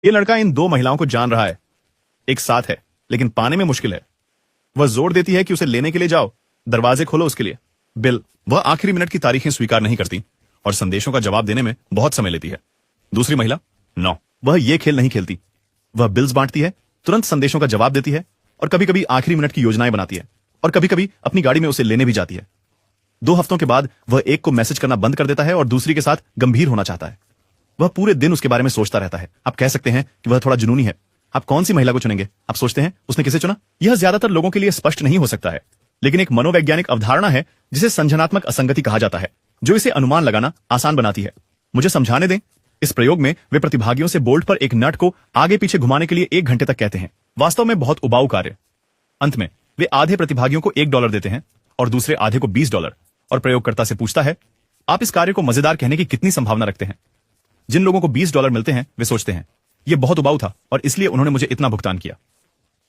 ये लड़का इन दो महिलाओं को जान रहा है, एक साथ है, लेकिन पाने में मुश्किल है। वह जोर देती है कि उसे लेने के लिए जाओ, दरवाजे खोलो उसके लिए। बिल, वह आखिरी मिनट की तारीखें स्वीकार नहीं करती और संदेशों का जवाब देने में बहुत समय लेती है। दूसरी महिला, नौ, वह ये खेल नहीं खेलती। वह बिल्स बांटती है, तुरंत संदेशों का जवाब देती है और कभी कभी आखिरी मिनट की योजनाएं बनाती है और कभी कभी अपनी गाड़ी में उसे लेने भी जाती है। 2 हफ्तों के बाद वह एक को मैसेज करना बंद कर देता है और दूसरी के साथ गंभीर होना चाहता है। वह पूरे दिन उसके बारे में सोचता रहता है। आप कह सकते हैं कि वह थोड़ा जुनूनी है। आप कौन सी महिला को चुनेंगे? आप सोचते हैं उसने किसे चुना? यह ज्यादातर लोगों के लिए स्पष्ट नहीं हो सकता है, लेकिन एक मनोवैज्ञानिक अवधारणा है जिसे संज्ञानात्मक असंगति कहा जाता है, जो इसे अनुमान लगाना आसान बनाती है। मुझे समझाने दें। इस प्रयोग में वे प्रतिभागियों से बोल्ट पर एक नट को आगे पीछे घुमाने के लिए 1 घंटे तक कहते हैं। वास्तव में बहुत उबाऊ कार्य। अंत में वे आधे प्रतिभागियों को $1 देते हैं और दूसरे आधे को $20 और प्रयोगकर्ता से पूछता है, आप इस कार्य को मजेदार कहने की कितनी संभावना रखते हैं? जिन लोगों को $20 मिलते हैं वे सोचते हैं यह बहुत उबाऊ था और इसलिए उन्होंने मुझे इतना भुगतान किया।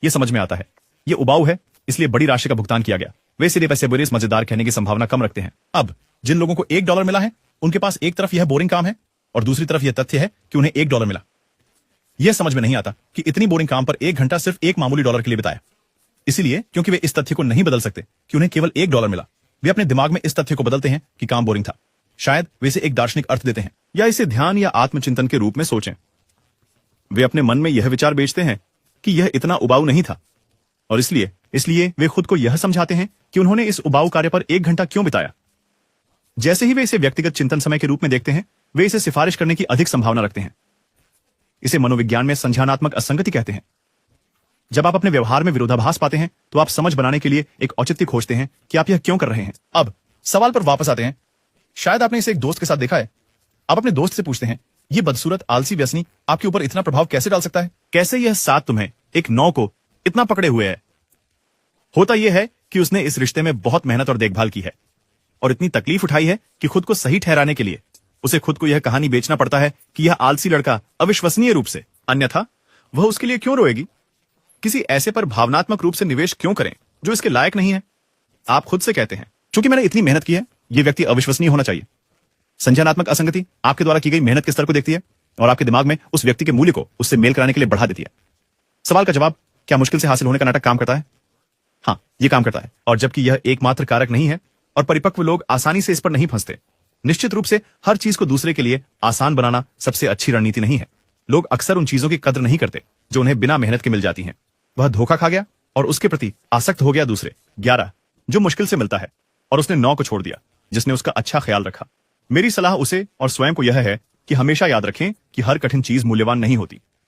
यह समझ में आता है यह उबाऊ है, इसलिए बड़ी राशि का भुगतान किया गया। वे सीधे पैसे बुरे इस मजेदार कहने की संभावना कम रखते हैं। अब जिन लोगों को $1 मिला है, उनके पास एक तरफ यह बोरिंग काम है और दूसरी तरफ यह तथ्य है कि उन्हें $1 मिला। यह समझ में नहीं आता कि इतनी बोरिंग काम पर 1 घंटा सिर्फ एक मामूली डॉलर के लिए बिताया। इसीलिए क्योंकि वे इस तथ्य को नहीं बदल सकते कि उन्हें केवल $1 मिला, वे अपने दिमाग में इस तथ्य को बदलते हैं कि काम बोरिंग था। शायद वे इसे एक दार्शनिक अर्थ देते हैं या इसे ध्यान या आत्मचिंतन के रूप में सोचें। वे अपने मन में यह विचार बेचते हैं कि यह इतना उबाऊ नहीं था और इसलिए वे खुद को यह समझाते हैं कि उन्होंने इस उबाऊ कार्य पर 1 घंटा क्यों बिताया। जैसे ही वे इसे व्यक्तिगत चिंतन समय के रूप में देखते हैं, वे इसे सिफारिश करने की अधिक संभावना रखते हैं। इसे मनोविज्ञान में संज्ञानात्मक असंगति कहते हैं। जब आप अपने व्यवहार में विरोधाभास पाते हैं तो आप समझ बनाने के लिए एक औचित्य खोजते हैं कि आप यह क्यों कर रहे हैं। अब सवाल पर वापस आते हैं। शायद आपने इसे एक दोस्त के साथ देखा है। आप अपने दोस्त से पूछते हैं, यह बदसूरत आलसी व्यसनी आपके ऊपर इतना प्रभाव कैसे डाल सकता है? कैसे यह 7 तुम्हें, एक 9 को इतना पकड़े हुए है? होता यह है कि उसने इस रिश्ते में बहुत मेहनत और देखभाल की है और इतनी तकलीफ उठाई है कि खुद को सही ठहराने के लिए उसे खुद को यह कहानी बेचना पड़ता है कि यह आलसी लड़का अविश्वसनीय रूप से, अन्यथा वह उसके लिए क्यों रोएगी? किसी ऐसे पर भावनात्मक रूप से निवेश क्यों करें जो इसके लायक नहीं है? आप खुद से कहते हैं, चूंकि मैंने इतनी मेहनत की है, यह व्यक्ति अविश्वसनीय होना चाहिए। संज्ञानात्मक असंगति आपके द्वारा की गई मेहनत के स्तर को देखती है और आपके दिमाग में उस व्यक्ति के मूल्य को उससे मेल कराने के लिए बढ़ा देती है। सवाल का जवाब, क्या मुश्किल से हासिल होने का नाटक काम करता है? हाँ, यह काम करता है। और जबकि यह एकमात्र कारक नहीं है और परिपक्व लोग आसानी से इस पर नहीं फंसते। निश्चित रूप से हर चीज को दूसरे के लिए आसान बनाना सबसे अच्छी रणनीति नहीं है। लोग अक्सर उन चीजों की कद्र नहीं करते जो उन्हें बिना मेहनत के मिल जाती हैं। वह धोखा खा गया और उसके प्रति आसक्त हो गया दूसरे 11 जो मुश्किल से मिलता है, और उसने 9 को छोड़ दिया जिसने उसका अच्छा ख्याल रखा। मेरी सलाह उसे और स्वयं को यह है कि हमेशा याद रखें कि हर कठिन चीज मूल्यवान नहीं होती।